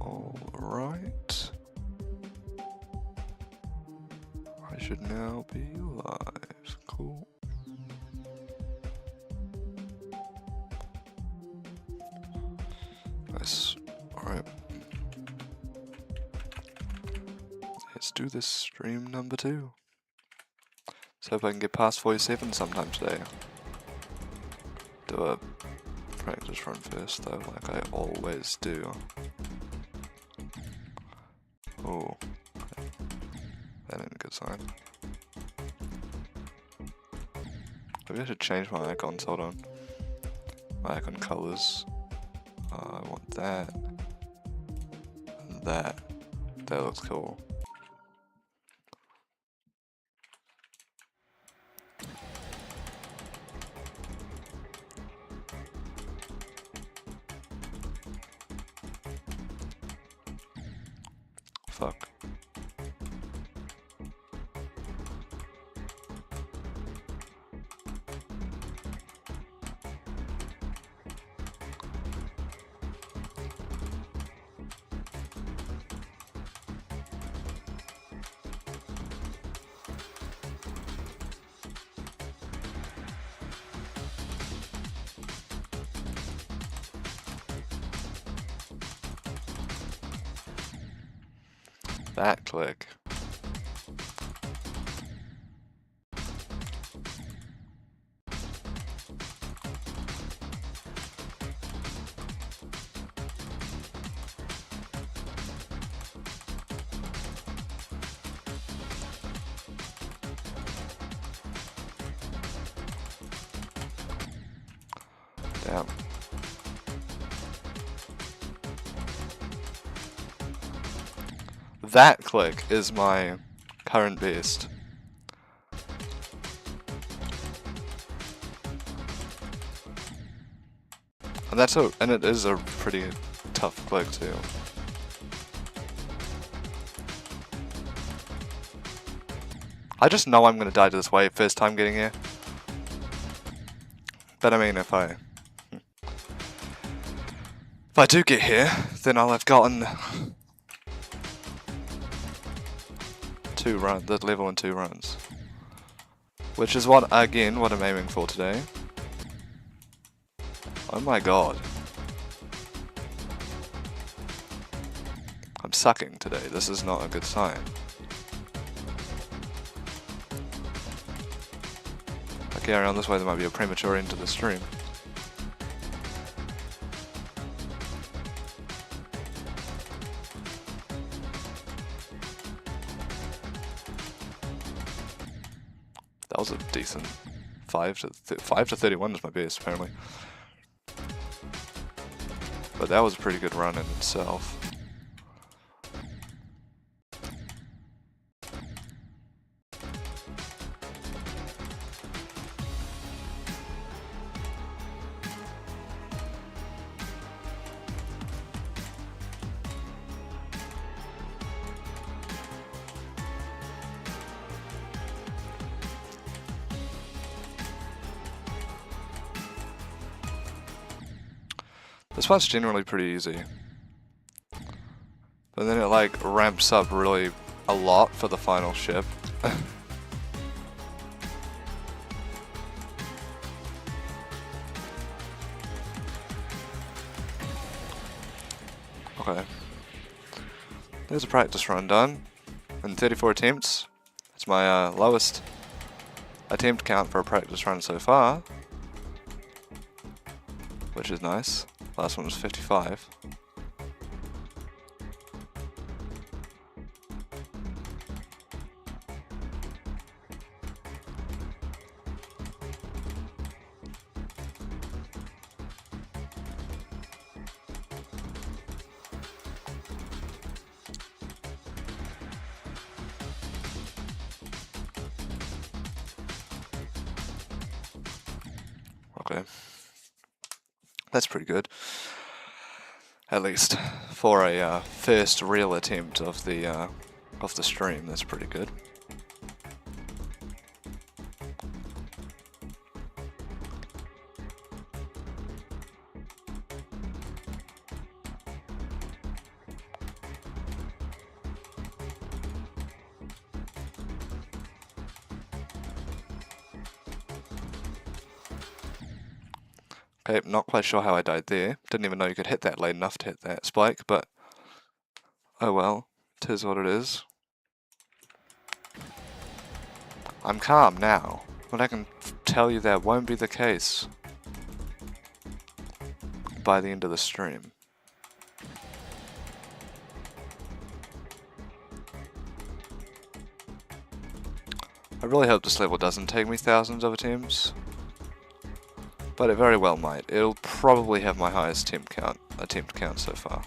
Alright. I should now be live. Cool. Nice. Alright. Let's do this stream number 2. Let's hope I can get past 47 sometime today. Do a practice run first though, like I always do. Oh, that ain't a good sign. Maybe I should change my icons, hold on. My icon colors. I want that. And that. That looks cool. Fuck. That click. Damn. That click is my current best. And it is a pretty tough click too. I just know I'm gonna die to this wave first time getting here. But I mean, if I do get here, then I'll have gotten the level in 2 runs. Which is what I'm aiming for today. Oh my god. I'm sucking today, this is not a good sign. If I carry on this way, there might be a premature end to the stream. That was a decent 5 to 31 is my best apparently. But that was a pretty good run in itself. This part's generally pretty easy. But then it like ramps up really a lot for the final ship. Okay. There's a practice run done. In 34 attempts. That's my lowest attempt count for a practice run so far. Which is nice. Last one was 55. Okay. That's pretty good. At least for a first real attempt of the stream, that's pretty good. Okay, not quite sure how I died there. Didn't even know you could hit that late enough to hit that spike, but oh well, it is what it is. I'm calm now, but I can tell you that won't be the case by the end of the stream. I really hope this level doesn't take me thousands of attempts, but it very well might. It'll probably have my highest attempt count so far.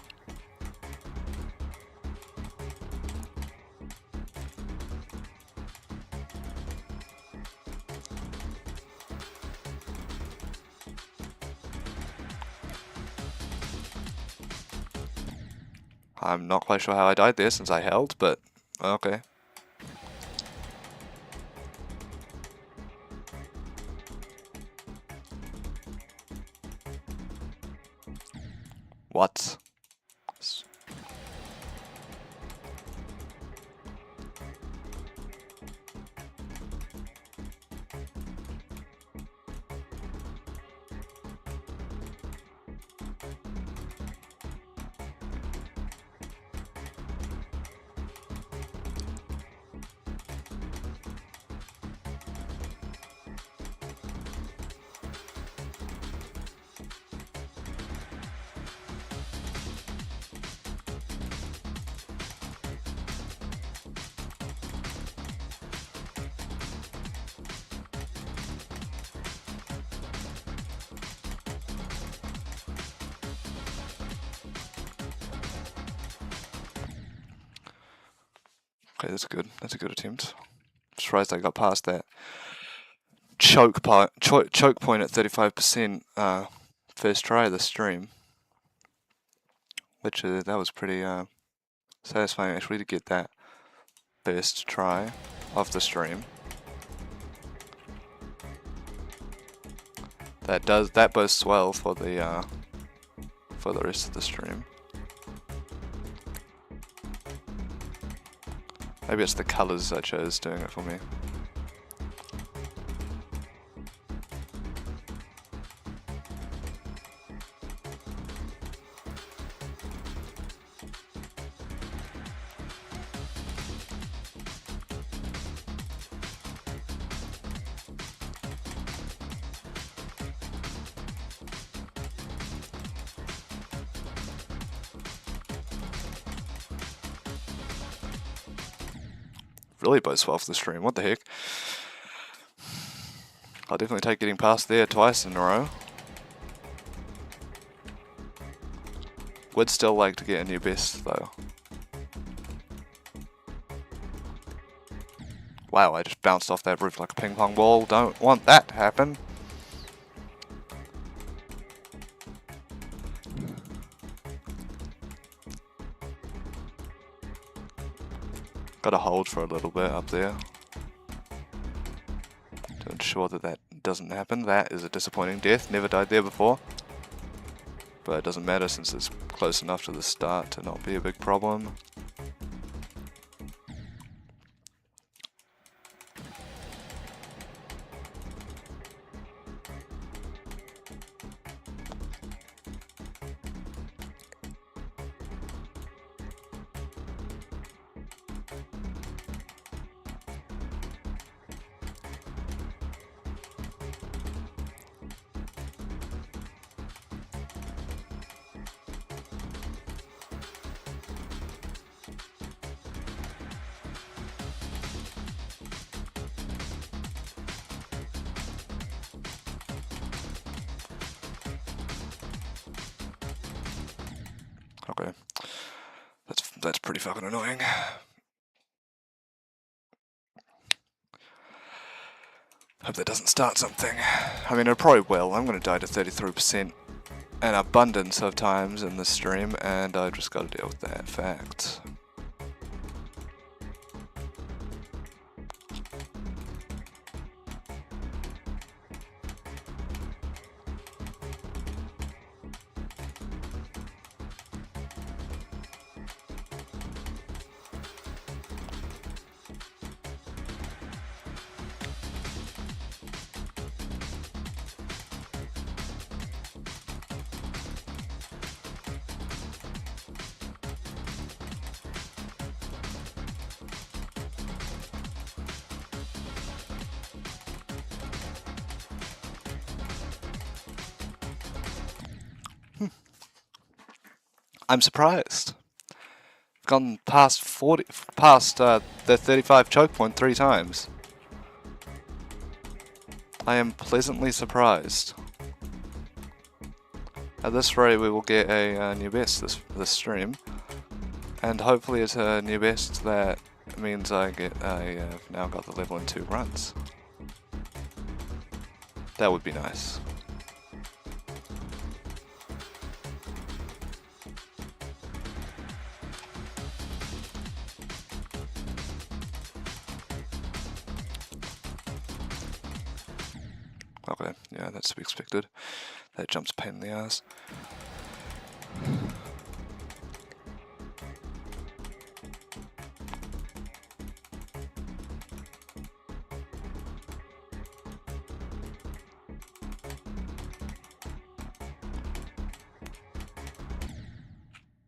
I'm not quite sure how I died there since I held, but okay. What? Okay, that's good. That's a good attempt. Surprised I got past that choke point at 35% first try of the stream, which that was pretty satisfying actually to get that first try of the stream. That bodes well for the rest of the stream. Maybe it's the colours I chose doing it for me. Really bodes well for the stream, what the heck. I'll definitely take getting past there twice in a row. Would still like to get a new best though. Wow, I just bounced off that roof like a ping pong ball. Don't want that to happen. Gotta hold for a little bit up there to ensure that that doesn't happen. That is a disappointing death. Never died there before. But it doesn't matter since it's close enough to the start to not be a big problem. Okay. That's pretty fucking annoying. Hope that doesn't start something. I mean, it probably will. I'm gonna die to 33% an abundance of times in this stream, and I just gotta deal with that fact. I'm surprised. I've gone past the 35 choke point 3 times. I am pleasantly surprised. At this rate, we will get a new best this stream, and hopefully it's a new best that means I've now got the level in 2 runs. That would be nice. Okay, yeah, that's to be expected. That jump's a pain in the ass.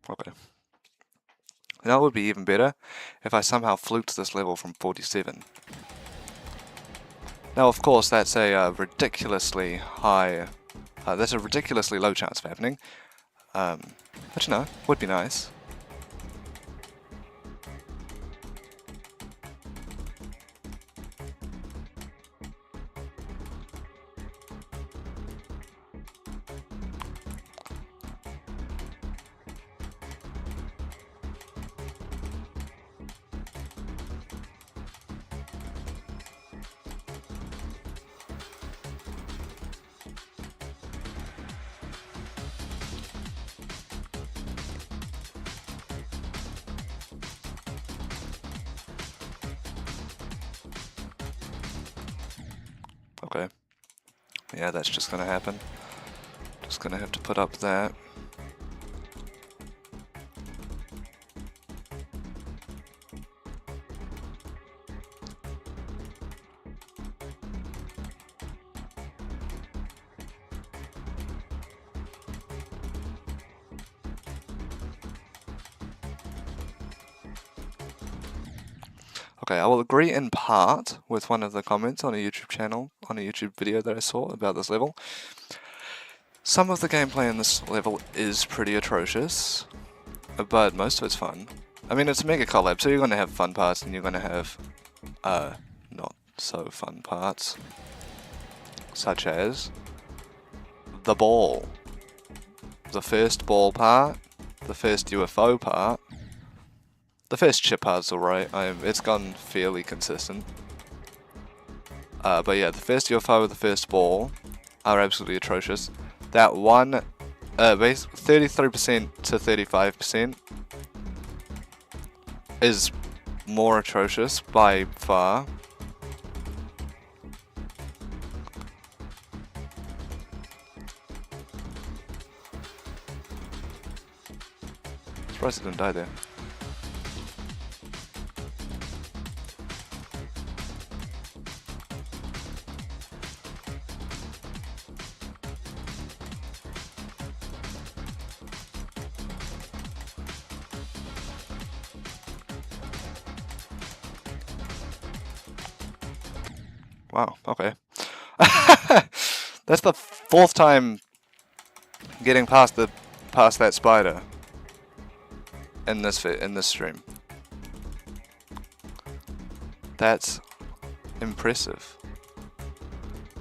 Okay. Now it would be even better if I somehow fluked this level from 47. Now, of course, that's a ridiculously high, that's a ridiculously low chance of happening. But you know, would be nice. Okay. Yeah, that's just gonna happen. Just gonna have to put up that. Okay, I will agree in part with one of the comments on a YouTube channel, on a YouTube video that I saw about this level. Some of the gameplay in this level is pretty atrocious, but most of it's fun. I mean, it's a mega collab, so you're going to have fun parts and you're going to have not so fun parts, such as the ball. The first ball part, the first UFO part. The first chip part's alright, it's gone fairly consistent. But yeah, the first UFO, the first ball are absolutely atrocious. That one, 33% to 35% is more atrocious by far. Surprised it didn't die there. Wow, okay. That's the 4th time getting past that spider in this stream. That's impressive.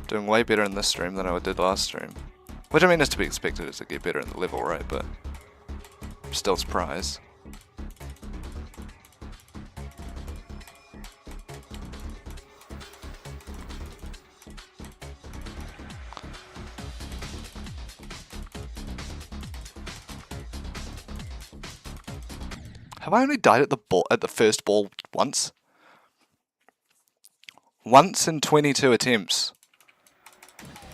Doing way better in this stream than I did last stream. Which I mean is to be expected as I get better in the level, right? But I'm still surprised. Have I only died at the first ball once? Once in 22 attempts.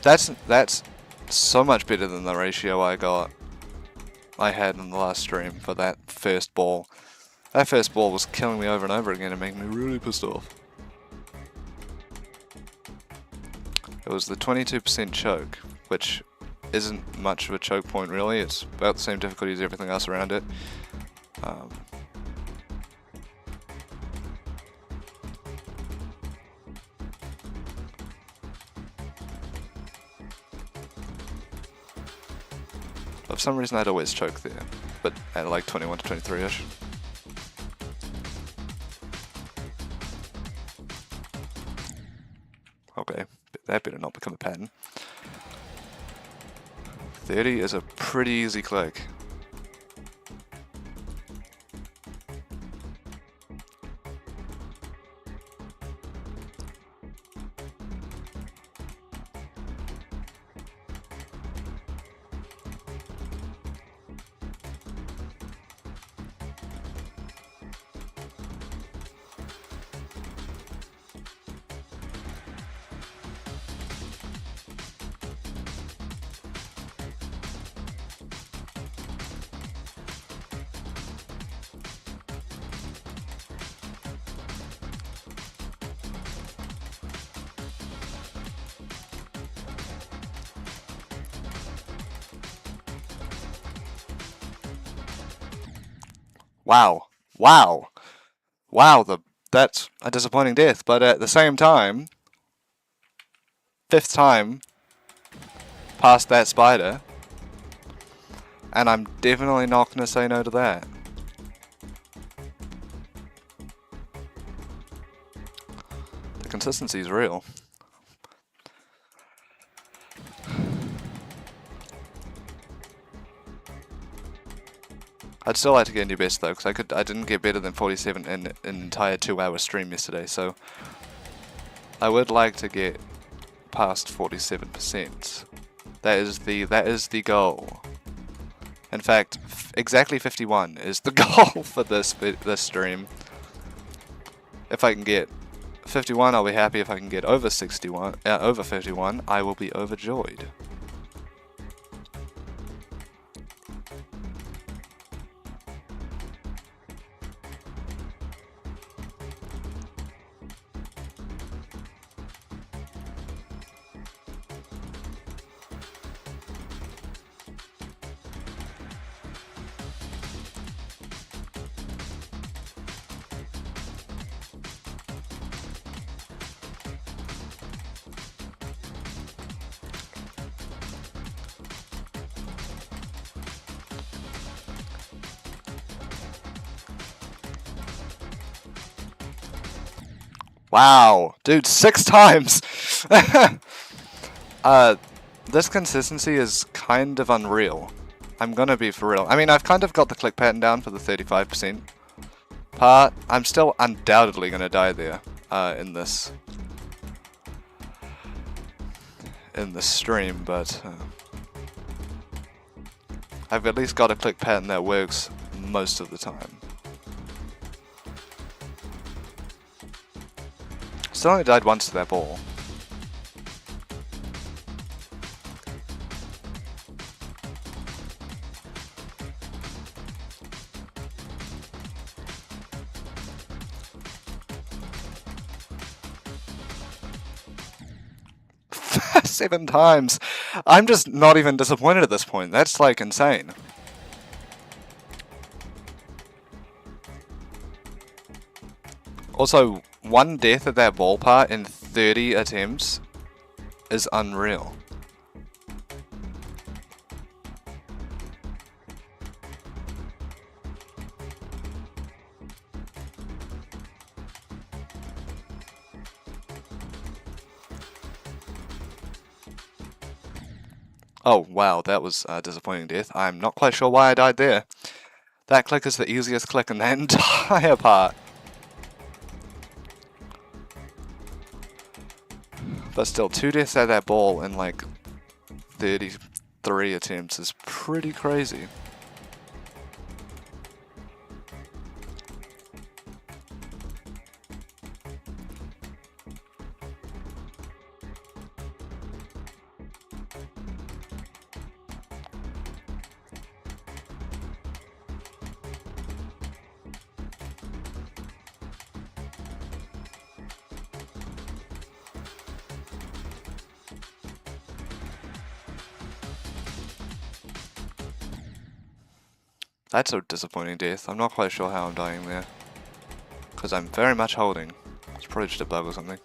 That's so much better than the ratio I had in the last stream for that first ball. That first ball was killing me over and over again and making me really pissed off. It was the 22% choke, which isn't much of a choke point really. It's about the same difficulty as everything else around it. For some reason I'd always choke there. but at like 21 to 23-ish. Okay, that better not become a pattern. 30 is a pretty easy click. Wow. Wow. Wow, that's a disappointing death, but at the same time, 5th time past that spider, and I'm definitely not going to say no to that. The consistency is real. I'd still like to get a new best though, because I didn't get better than 47 in an entire 2-hour stream yesterday, so I would like to get past 47%. That is the goal. In fact, exactly 51 is the goal for this stream. If I can get 51, I'll be happy. If I can get over 51, I will be overjoyed. Wow, dude, 6 times! This consistency is kind of unreal. I'm gonna be for real. I mean, I've kind of got the click pattern down for the 35% part. I'm still undoubtedly gonna die there, in this stream, but I've at least got a click pattern that works most of the time. Still only died once to that ball. Seven times! I'm just not even disappointed at this point. That's like insane. Also, 1 death at that ball part in 30 attempts is unreal. Oh wow, that was a disappointing death. I'm not quite sure why I died there. That click is the easiest click in that entire part. But still, 2 deaths at that ball in like 33 attempts is pretty crazy. That's a disappointing death. I'm not quite sure how I'm dying there. Because I'm very much holding. It's probably just a bug or something.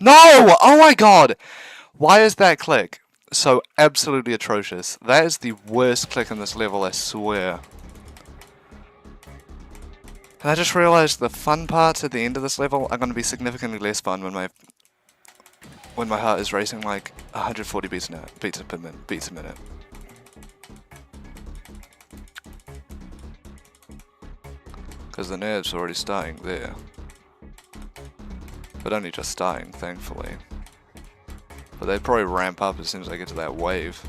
No! Oh my god! Why is that click so absolutely atrocious? That is the worst click in this level, I swear. And I just realized the fun parts at the end of this level are going to be significantly less fun when my heart is racing like 140 beats a minute. Because the nerves are already starting there. But only just starting, thankfully. But they'd probably ramp up as soon as I get to that wave.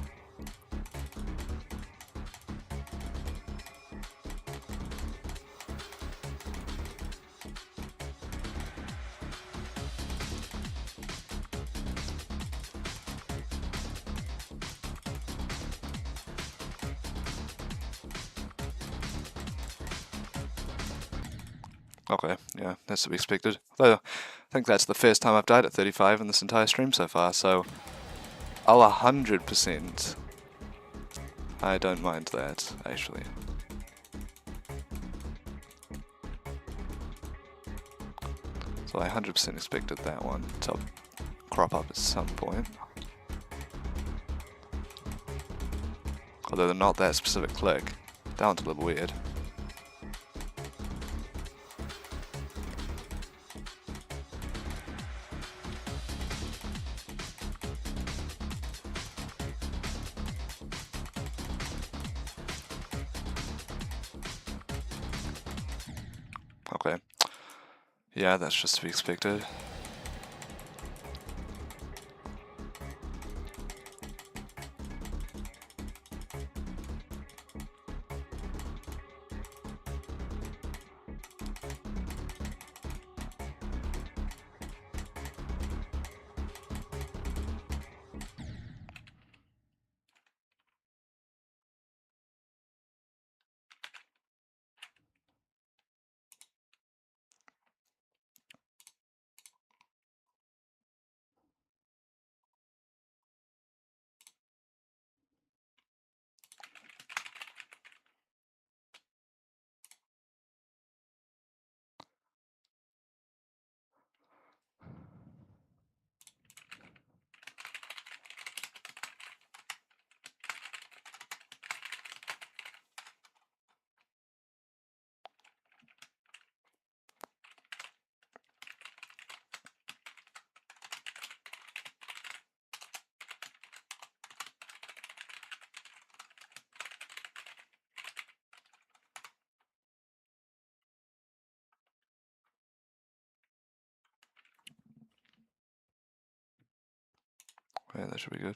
Okay, yeah, that's to be expected. Though, I think that's the first time I've died at 35 in this entire stream so far, so I'll 100%. I don't mind that, actually. So I 100% expected that one to crop up at some point. Although they're not that specific click. That one's a little weird. Okay. Yeah, that's just to be expected. Yeah, that should be good.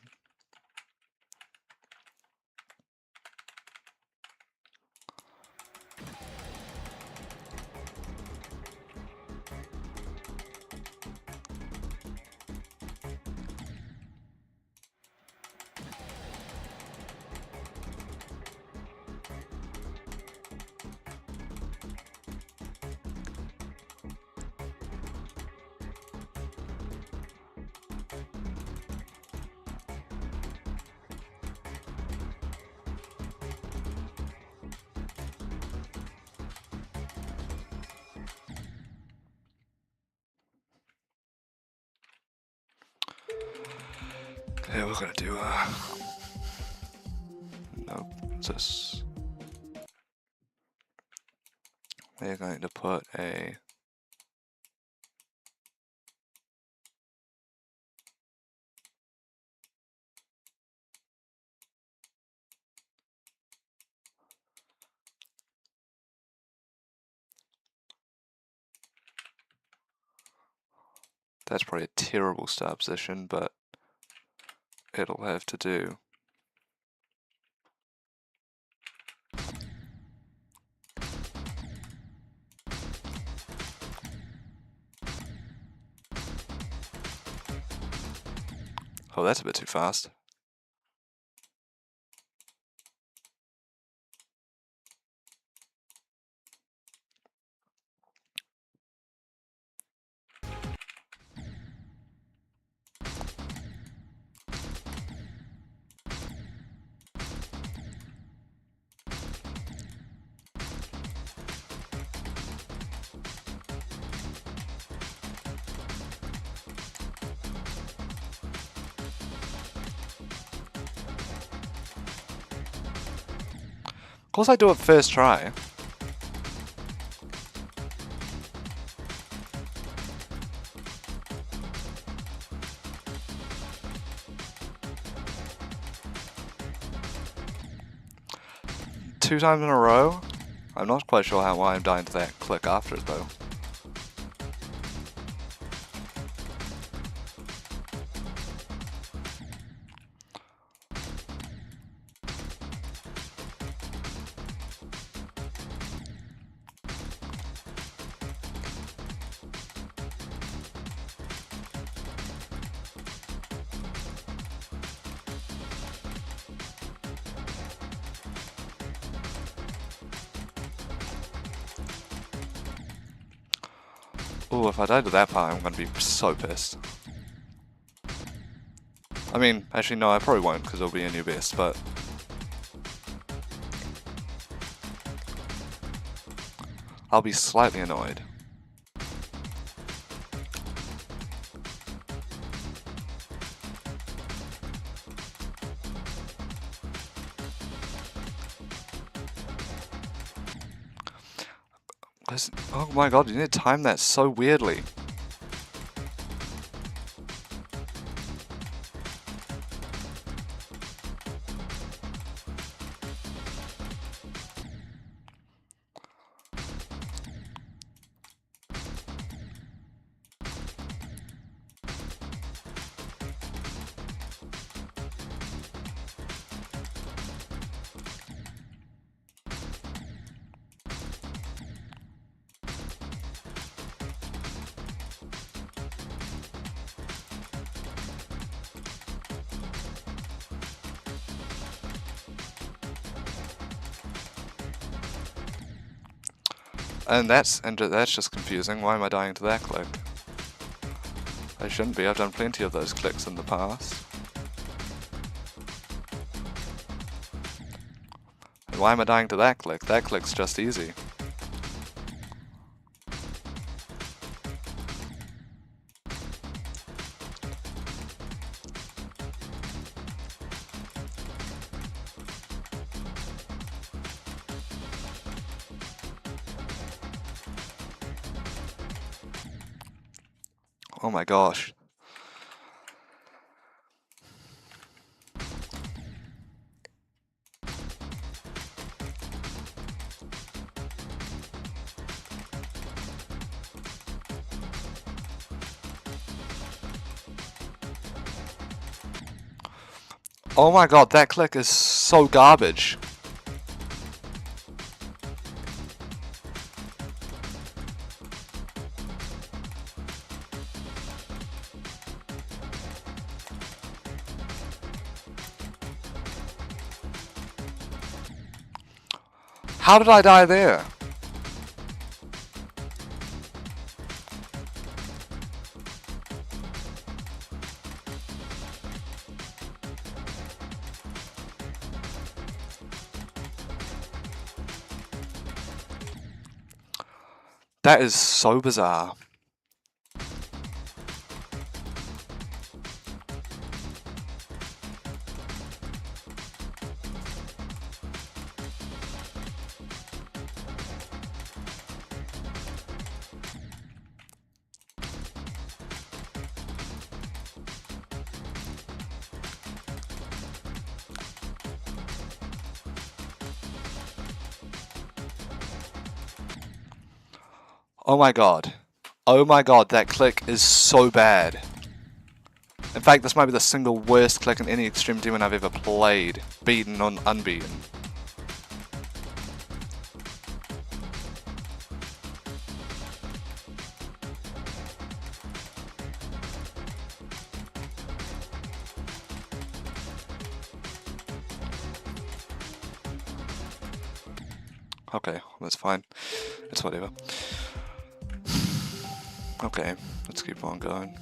Yeah, we're gonna do nope, what's this? We're going to put a that's probably a terrible start position, but it'll have to do. Oh, that's a bit too fast. course I do it first try. Two times in a row? I'm not quite sure why I'm dying to that click after it though. Ooh, if I die to that part, I'm gonna be so pissed. I mean, actually no, I probably won't because it'll be a new best, but... I'll be slightly annoyed. Oh my god, you need to time that so weirdly. And that's just confusing. Why am I dying to that click? I shouldn't be. I've done plenty of those clicks in the past. And why am I dying to that click? That click's just easy. Oh my gosh. Oh my god, that click is so garbage. How did I die there? That is so bizarre. Oh my god. Oh my god, that click is so bad. In fact, this might be the single worst click in any Extreme Demon I've ever played. Beaten or unbeaten. Okay, that's fine. It's whatever. Okay, let's keep on going.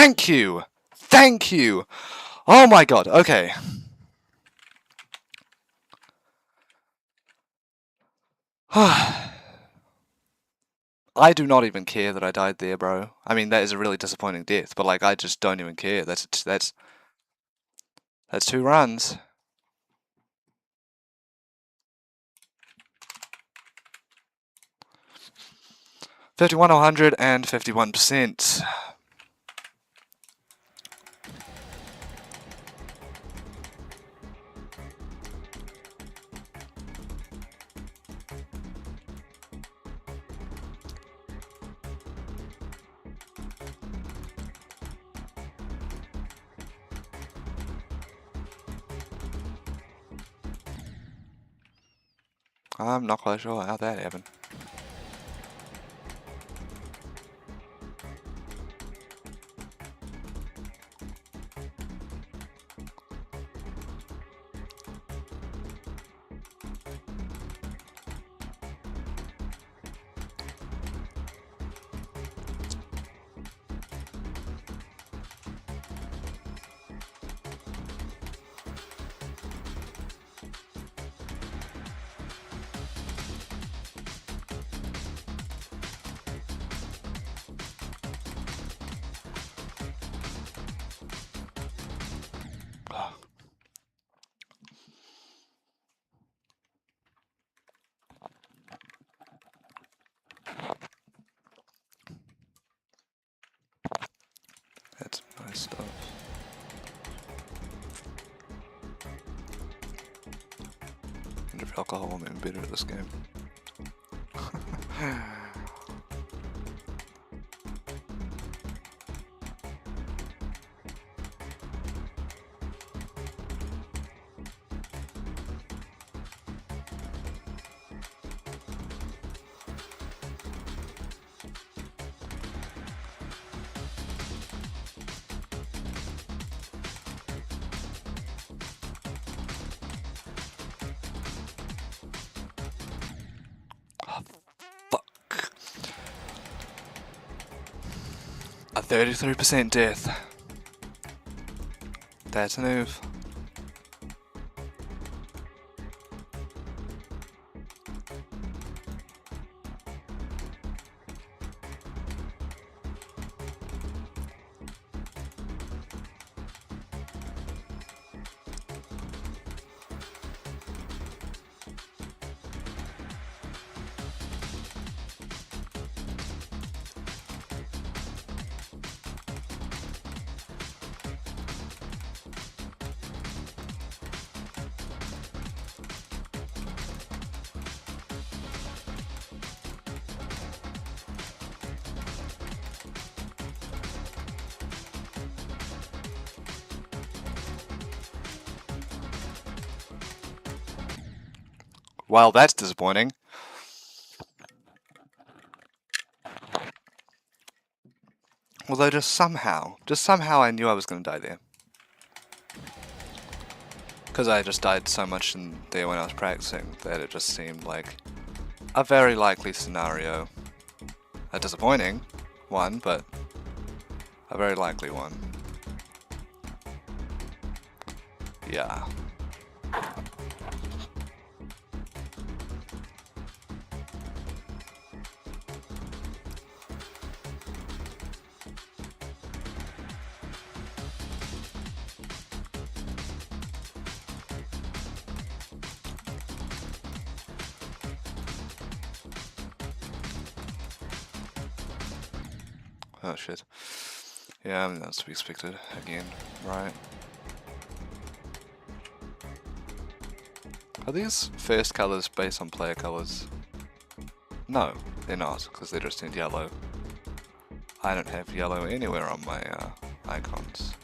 Thank you! Thank you! Oh my god, okay. I do not even care that I died there, bro. I mean, that is a really disappointing death, but like, I just don't even care. That's 2 runs. $51, 100, and 51%. I'm not quite sure how that happened. That's nice stuff. I wonder if alcohol will make me better at this game. Fuck. A 33% death. That's a move. Well, that's disappointing. Although just somehow I knew I was going to die there. Because I just died so much in there when I was practicing that it just seemed like a very likely scenario. A disappointing one, but a very likely one. Yeah. Oh shit. Yeah, I mean, that's to be expected again, right? Are these first colours based on player colours? No, they're not, because they're just in yellow. I don't have yellow anywhere on my icons.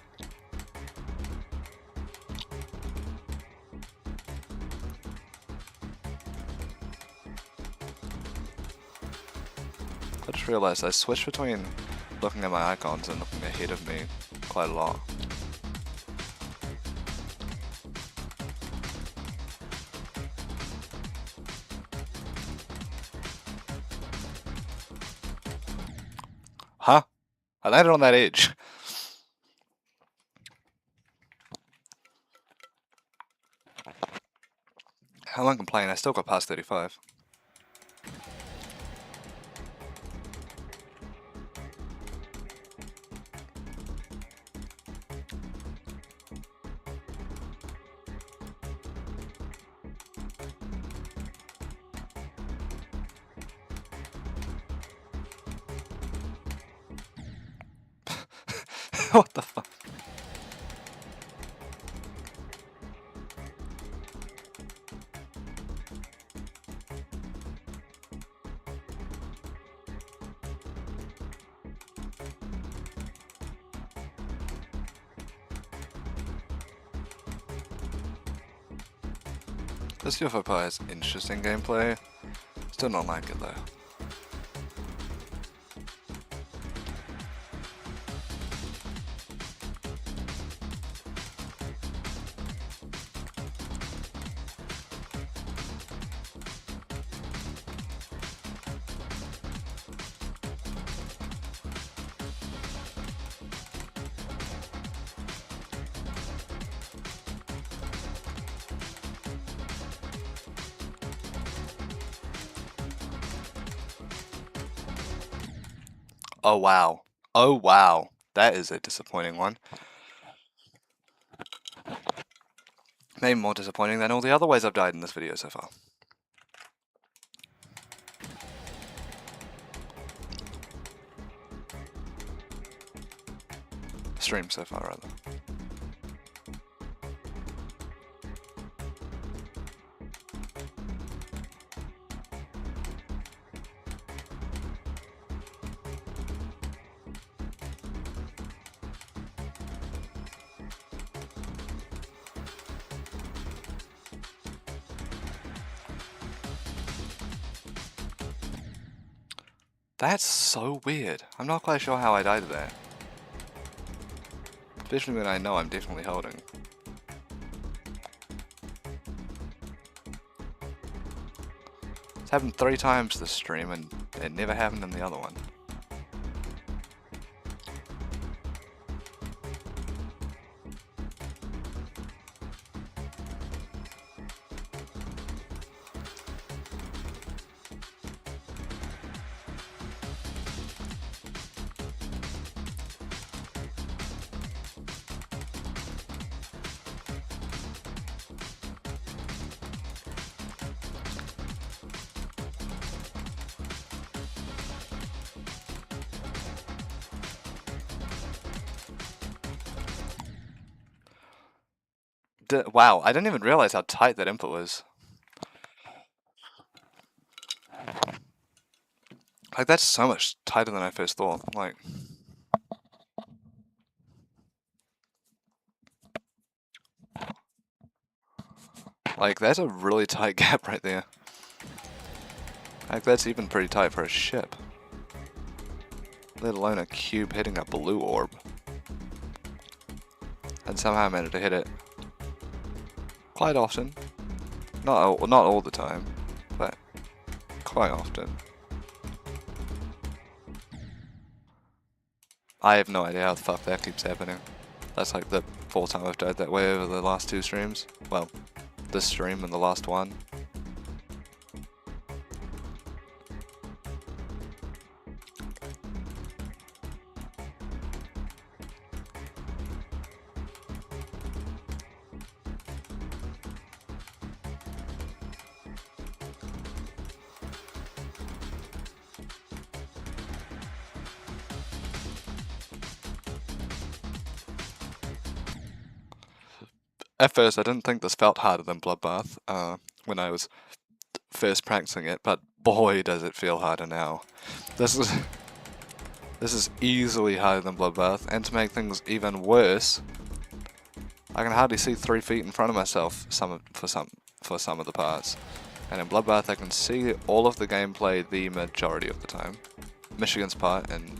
I just realised I switched between looking at my icons and looking ahead of me quite a lot. Huh? I landed on that edge. I won't complain, I still got past 35. What the fuck? This UFO Pie has interesting gameplay. Still not like it though. Oh wow. Oh wow. That is a disappointing one. Maybe more disappointing than all the other ways I've died in this video so far. Stream so far, rather. That's so weird. I'm not quite sure how I died there. Especially when I know I'm definitely holding. It's happened 3 times this stream and it never happened in the other one. Wow, I didn't even realize how tight that input was. Like, that's so much tighter than I first thought. Like, that's a really tight gap right there. Like, that's even pretty tight for a ship. Let alone a cube hitting a blue orb. And somehow I managed to hit it quite often. Not all the time, but quite often. I have no idea how the fuck that keeps happening. That's like the 4th time I've died that way over the last 2 streams. Well, this stream and the last one. At first, I didn't think this felt harder than Bloodbath when I was first practicing it, but boy does it feel harder now. This is easily harder than Bloodbath, and to make things even worse, I can hardly see 3 feet in front of myself for some of the parts. And in Bloodbath, I can see all of the gameplay the majority of the time. Michigan's part and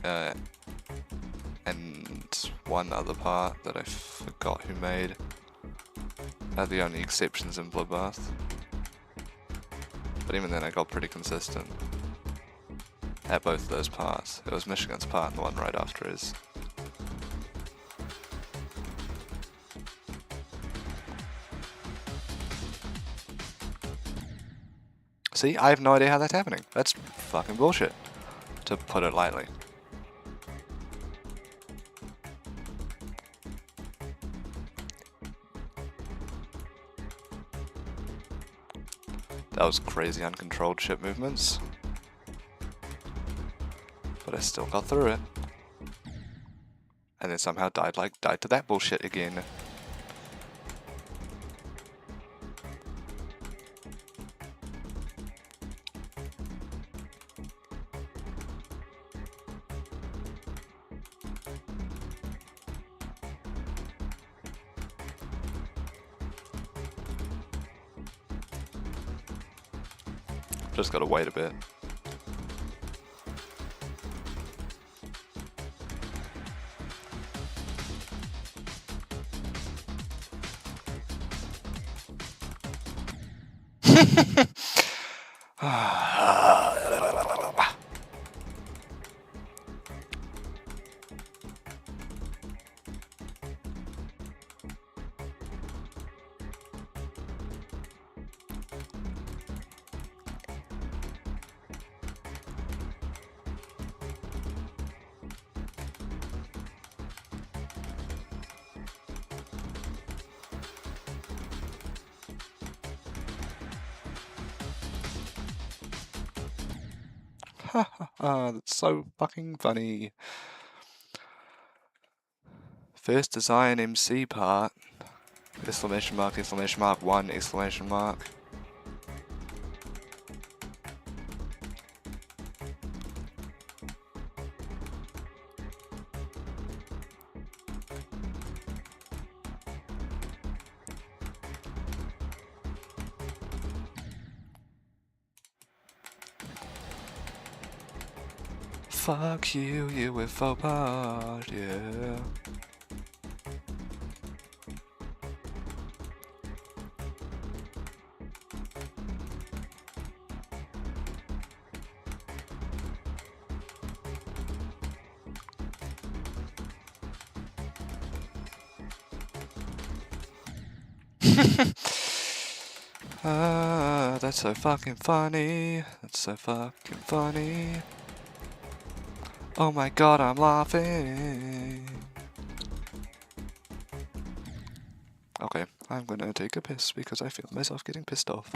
one other part that I forgot who made. Are the only exceptions in Bloodbath. But even then I got pretty consistent at both of those parts. It was Michigan's part and the one right after his. See, I have no idea how that's happening. That's fucking bullshit, to put it lightly. That was crazy uncontrolled ship movements. But I still got through it. And then somehow died to that bullshit again. Just gotta wait a bit. That's so fucking funny. First design MC part. Exclamation mark, 1, exclamation mark. Fuck you, UFO pod, yeah. That's so fucking funny. That's so fucking funny. Oh my god, I'm laughing. Okay, I'm gonna take a piss because I feel myself getting pissed off.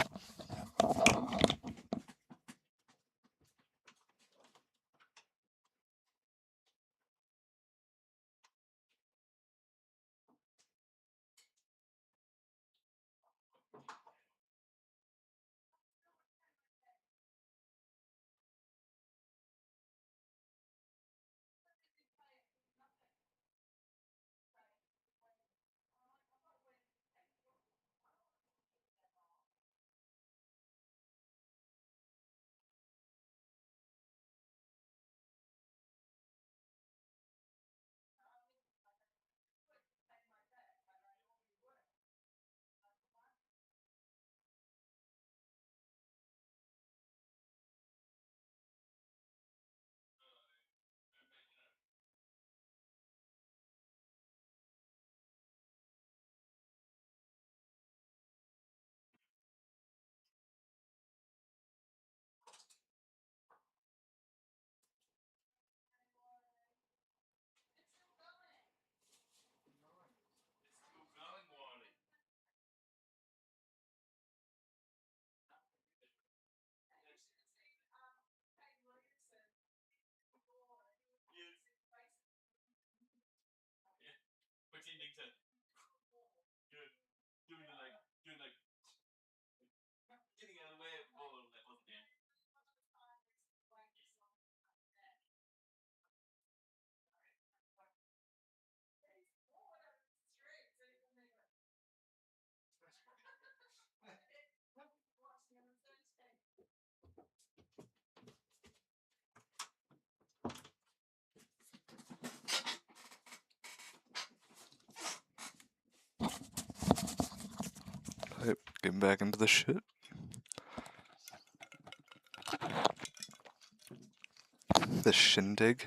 Yep, getting back into the shit. The shindig.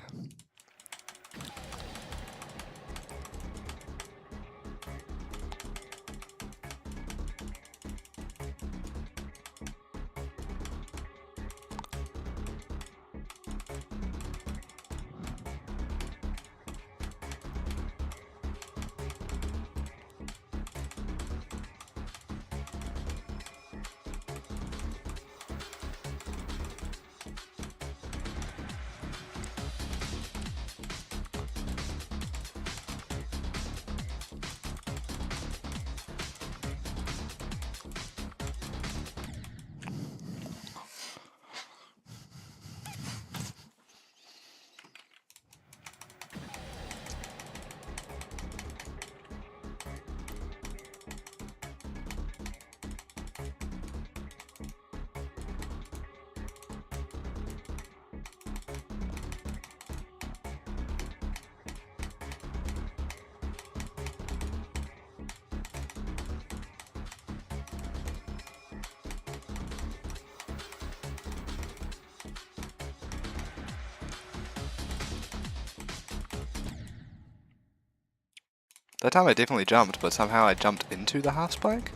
That time I definitely jumped, but somehow I jumped into the half spike?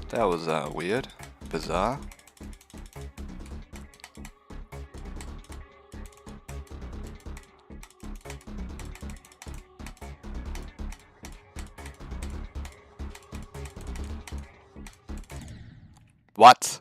That was weird. Bizarre. What?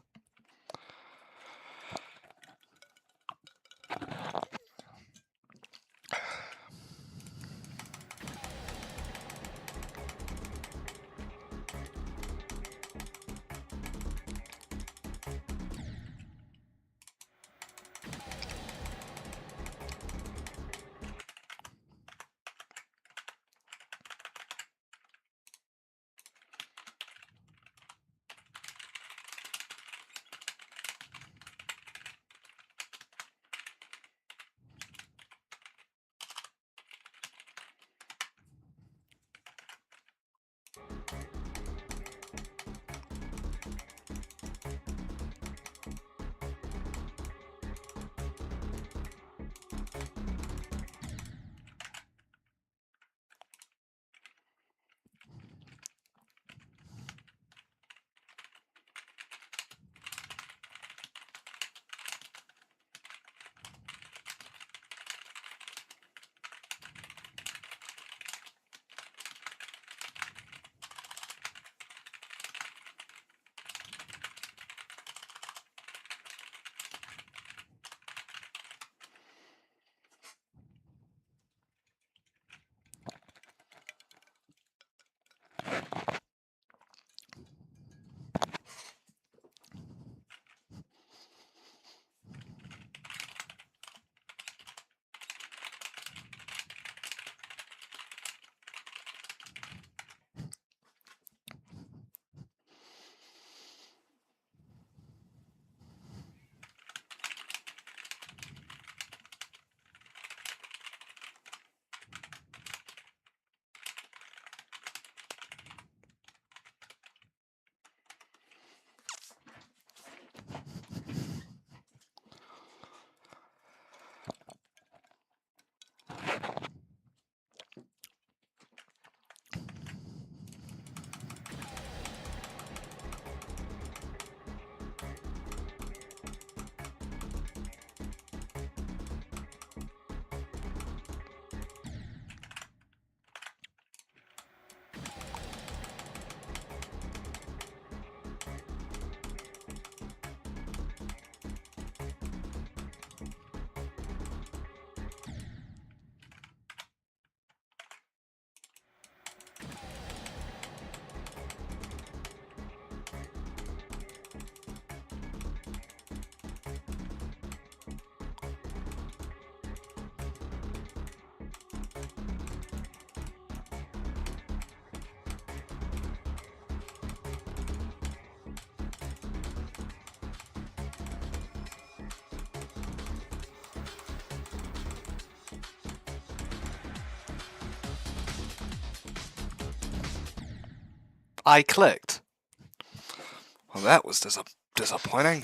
I clicked. Well, that was disappointing.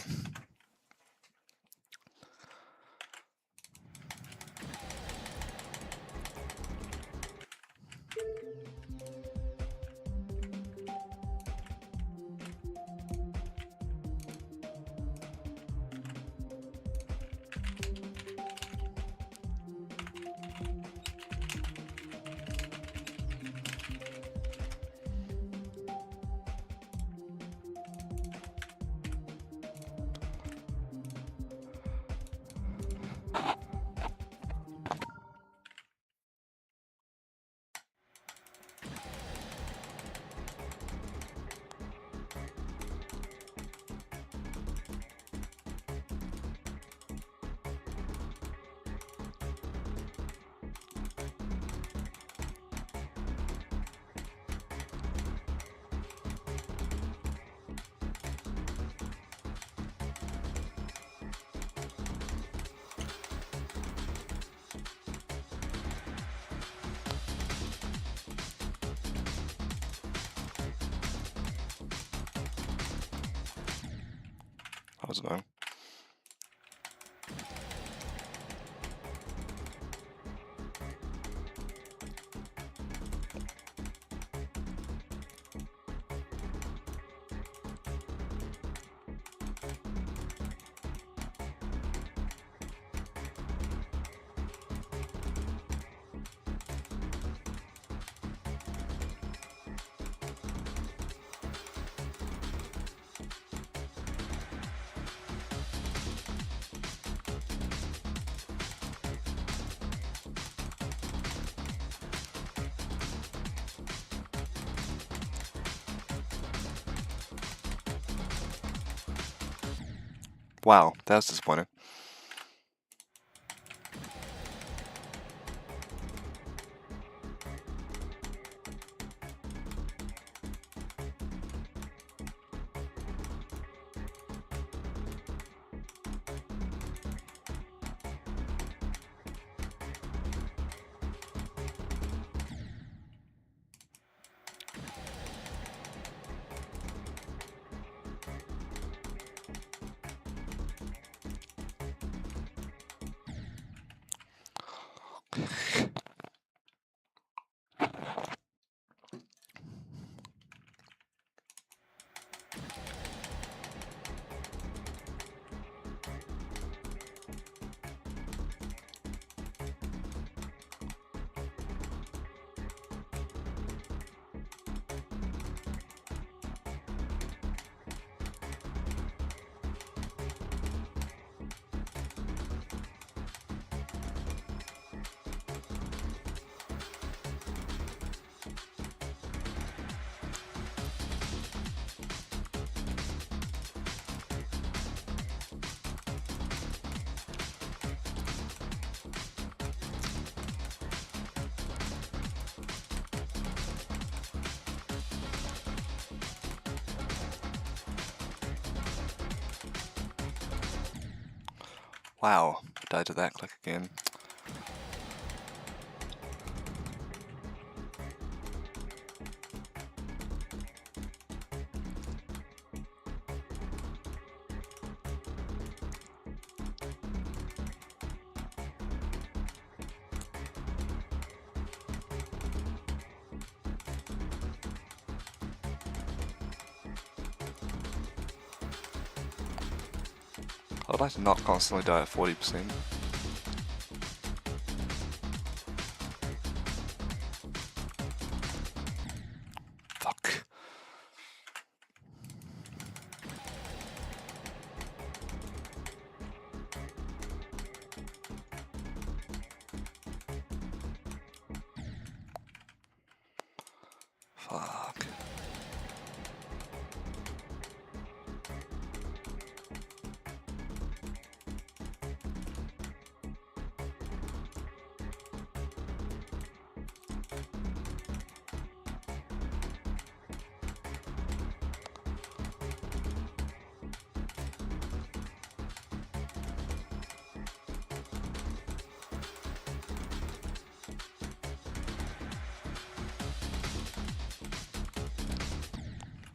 That was annoying. Wow, that was disappointing. Wow, died to that click again. I'd like to not constantly die at 40%. Fuck. Fuck.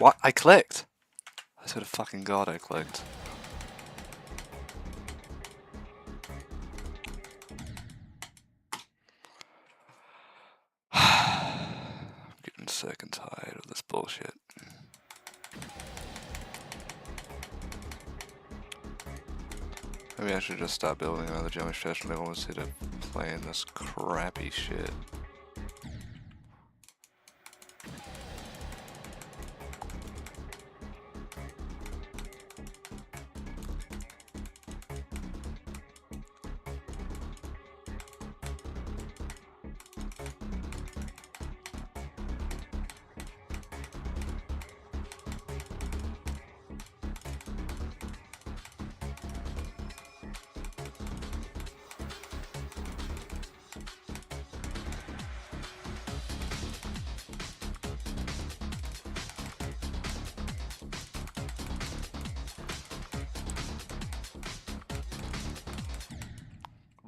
What? I clicked! I swear to fucking god I clicked. I'm getting sick and tired of this bullshit. Maybe I should just stop building another jellyfish level instead of playing this crappy shit.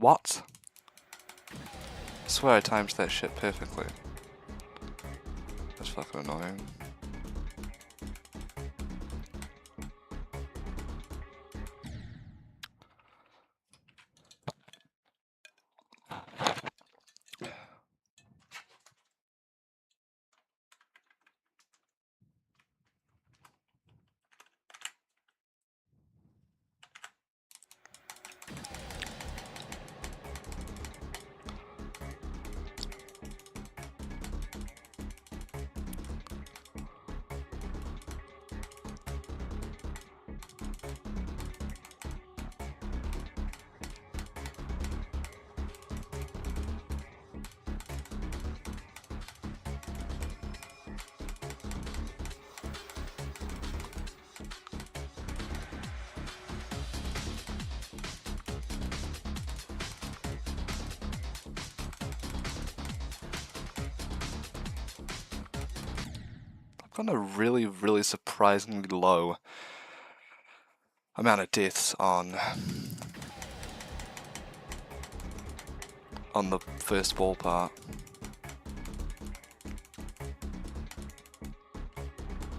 What? I swear I timed that shit perfectly. That's fucking annoying. gotten a really, really surprisingly low amount of deaths on the first wall part.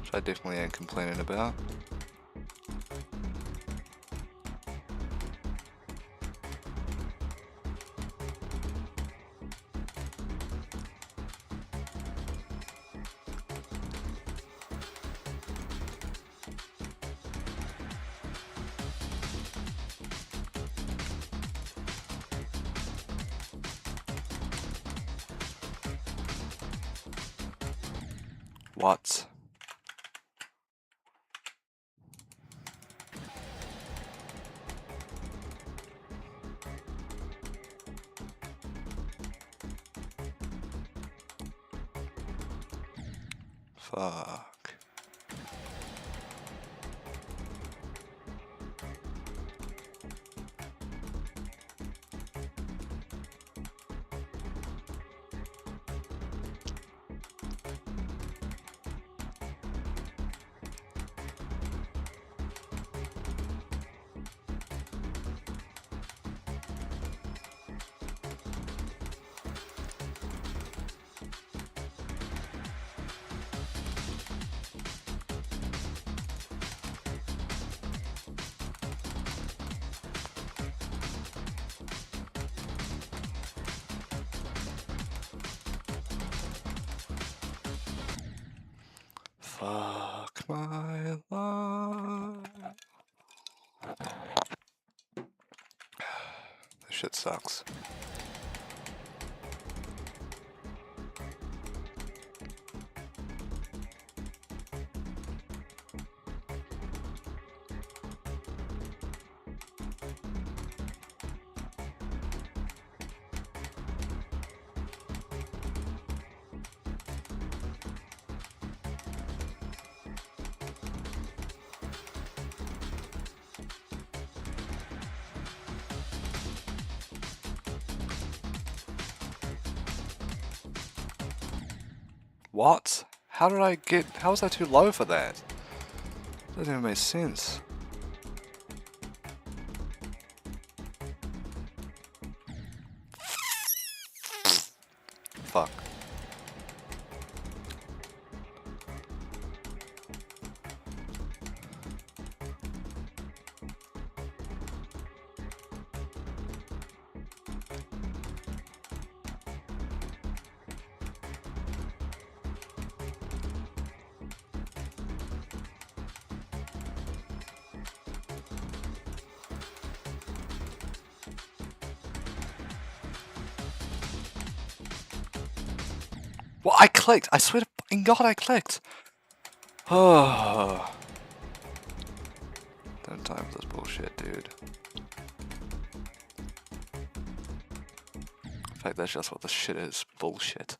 Which I definitely ain't complaining about. What? Fuck. Fuck my life. This shit sucks. What? How was I too low for that? Doesn't even make sense. Fuck. Well, I clicked. I swear to fucking God, I clicked. Oh. Don't time for this bullshit, dude. In fact, that's just what this shit is. Bullshit.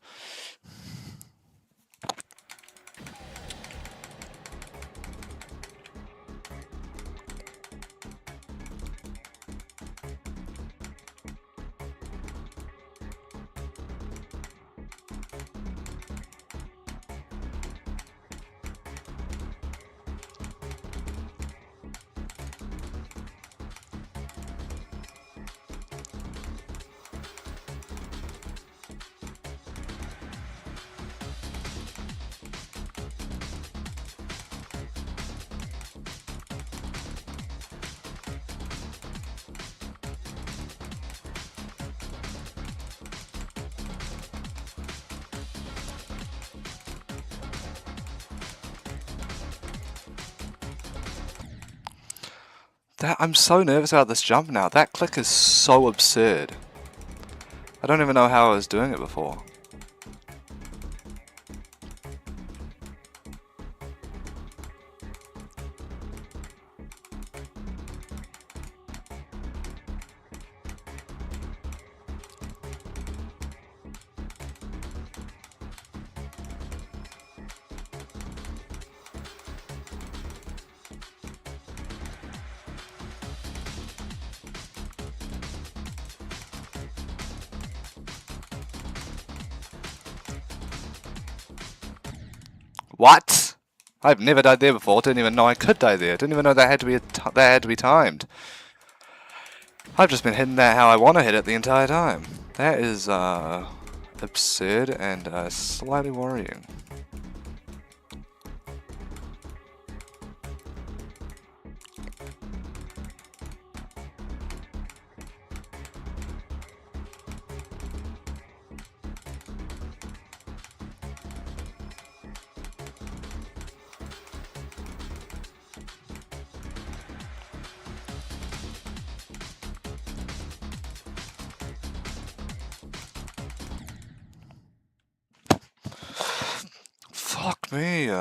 I'm so nervous about this jump now. That click is so absurd. I don't even know how I was doing it before. What? I've never died there before. Didn't even know I could die there. Didn't even know that had to be timed. I've just been hitting that how I want to hit it the entire time. That is absurd and slightly worrying. Fuck me.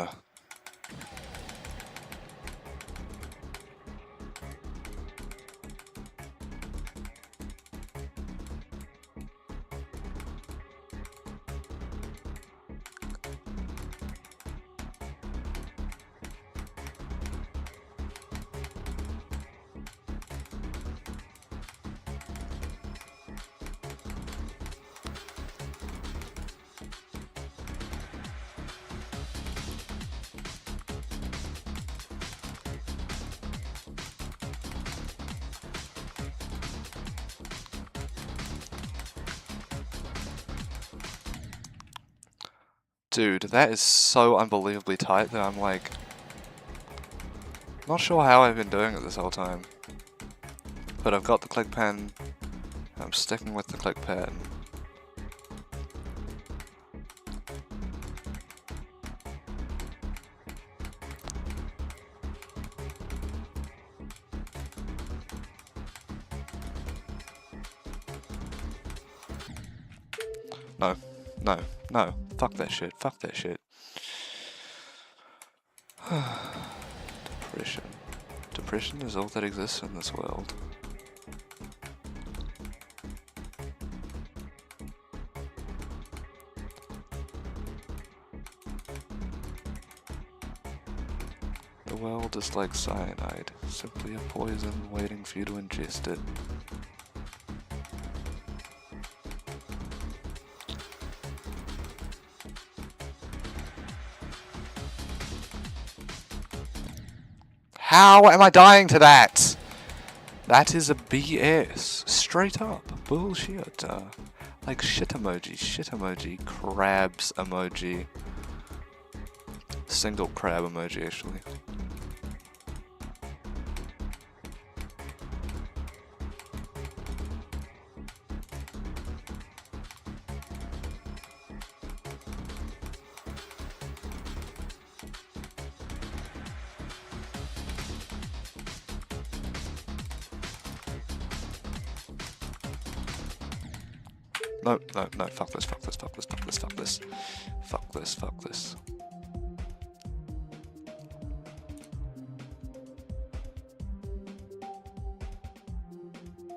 Dude, that is so unbelievably tight that I'm like... not sure how I've been doing it this whole time. But I've got the click pen. I'm sticking with the click pen. No, no, no. Fuck that shit. Fuck that shit. Depression. Depression is all that exists in this world. The world is like cyanide, simply a poison waiting for you to ingest it. How am I dying to that? That is a BS. Straight up. Bullshit. Like shit emoji, crabs emoji. Single crab emoji, actually. No, no, no, fuck this, fuck this, fuck this, fuck this, fuck this. Fuck this, fuck this.